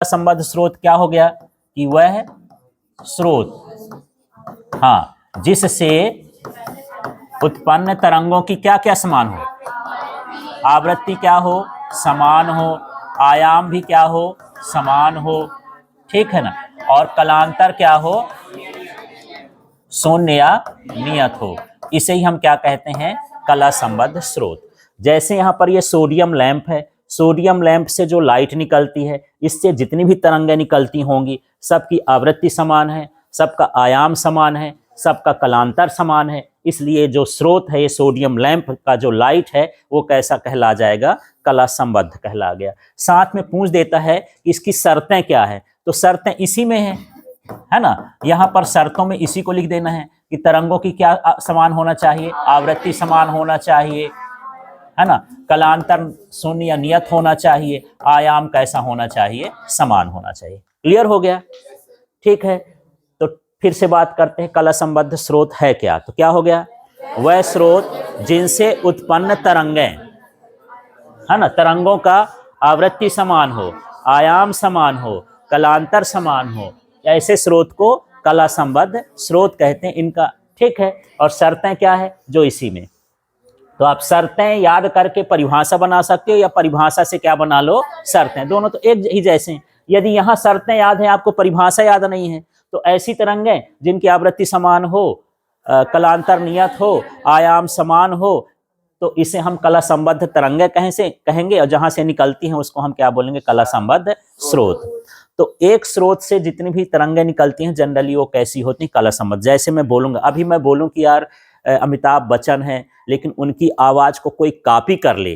संबद्ध स्रोत क्या हो गया कि वह स्रोत, हाँ, जिससे उत्पन्न तरंगों की क्या क्या समान हो, आवृत्ति क्या हो, समान हो, आयाम भी क्या हो, समान हो, ठीक है ना, और कलांतर क्या हो, शून्य या नियत हो। इसे ही हम क्या कहते हैं, कला संबद्ध स्रोत। जैसे यहाँ पर ये सोडियम लैंप है, सोडियम लैंप से जो लाइट निकलती है, इससे जितनी भी तरंगें निकलती होंगी सबकी आवृत्ति समान है, सबका आयाम समान है, सबका कलांतर समान है। इसलिए जो स्रोत है, ये सोडियम लैंप का जो लाइट है वो कैसा कहला जाएगा, कला संबद्ध कहला गया। साथ में पूछ देता है कि इसकी शर्तें क्या है, तो शर्तें इसी में है ना, यहाँ पर शर्तों में इसी को लिख देना है कि तरंगों की क्या समान होना चाहिए, आवृत्ति समान होना चाहिए, है ना, कलांतर शून्य या नियत होना चाहिए, आयाम कैसा होना चाहिए, समान होना चाहिए। क्लियर हो गया, ठीक है। तो फिर से बात करते हैं कला संबद्ध स्रोत है क्या। तो क्या हो गया, वह स्रोत जिनसे उत्पन्न तरंगें, है ना, तरंगों का आवृत्ति समान हो, आयाम समान हो, कलांतर समान हो, ऐसे स्रोत को कला संबद्ध स्रोत कहते हैं इनका, ठीक है। और शर्तें क्या है, जो इसी में, तो आप शर्तें याद करके परिभाषा बना सकते हो या परिभाषा से क्या बना लो, शर्तें, दोनों तो एक ही जैसे हैं। यदि यहाँ शर्तें याद है, आपको परिभाषा याद नहीं है, तो ऐसी तरंगें जिनकी आवृत्ति समान हो, कलांतर नियत हो, आयाम समान हो, तो इसे हम कला संबद्ध तरंगें कहेंगे, और जहां से निकलती हैं उसको हम क्या बोलेंगे, कला संबद्ध स्रोत। तो एक स्रोत से जितनी भी तरंगें निकलती हैं जनरली वो कैसी होती हैं, कला संबद्ध। जैसे मैं बोलूंगा, अभी मैं बोलूं कि यार अमिताभ बच्चन है, लेकिन उनकी आवाज को कोई कॉपी कर ले,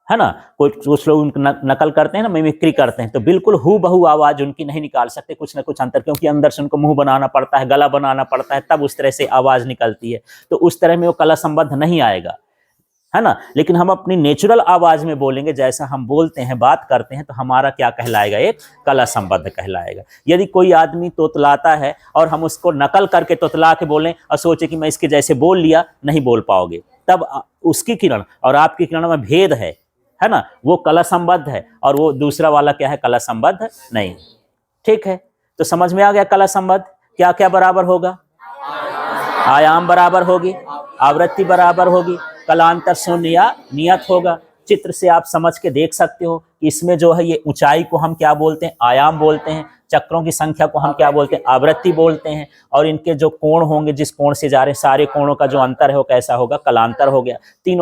है ना, कुछ लोग उनकी नकल करते हैं ना, मिमिक्री करते हैं, तो बिल्कुल हूबहू आवाज उनकी नहीं निकाल सकते, कुछ ना कुछ अंतर, क्योंकि अंदर से उनको मुंह बनाना पड़ता है, गला बनाना पड़ता है, तब उस तरह से आवाज निकलती है। तो उस तरह में वो कला संबद्ध नहीं आएगा, है ना। लेकिन हम अपनी नेचुरल आवाज में बोलेंगे, जैसा हम बोलते हैं, बात करते हैं, तो हमारा क्या कहलाएगा, एक कला संबद्ध कहलाएगा। यदि कोई आदमी तोतलाता है और हम उसको नकल करके तोतला के बोलें और सोचे कि मैं इसके जैसे बोल लिया, नहीं बोल पाओगे। तब उसकी किरण और आपकी किरण में भेद है ना, वो कला संबद्ध है और वो दूसरा वाला क्या है, कला संबद्ध नहीं, ठीक है। तो समझ में आ गया कला संबद्ध क्या क्या बराबर होगा, आयाम बराबर होगी, आवृत्ति बराबर होगी, कलांतर शून्य या नियत होगा। चित्र से आप समझ के देख सकते हो कि इसमें जो है ये ऊंचाई को हम क्या बोलते हैं, आयाम बोलते हैं, चक्रों की संख्या को हम क्या बोलते हैं, आवृत्ति बोलते हैं, और इनके जो कोण होंगे, जिस कोण से जा रहे हैं, सारे कोणों का जो अंतर है वो कैसा होगा, कलांतर हो गया। तीनों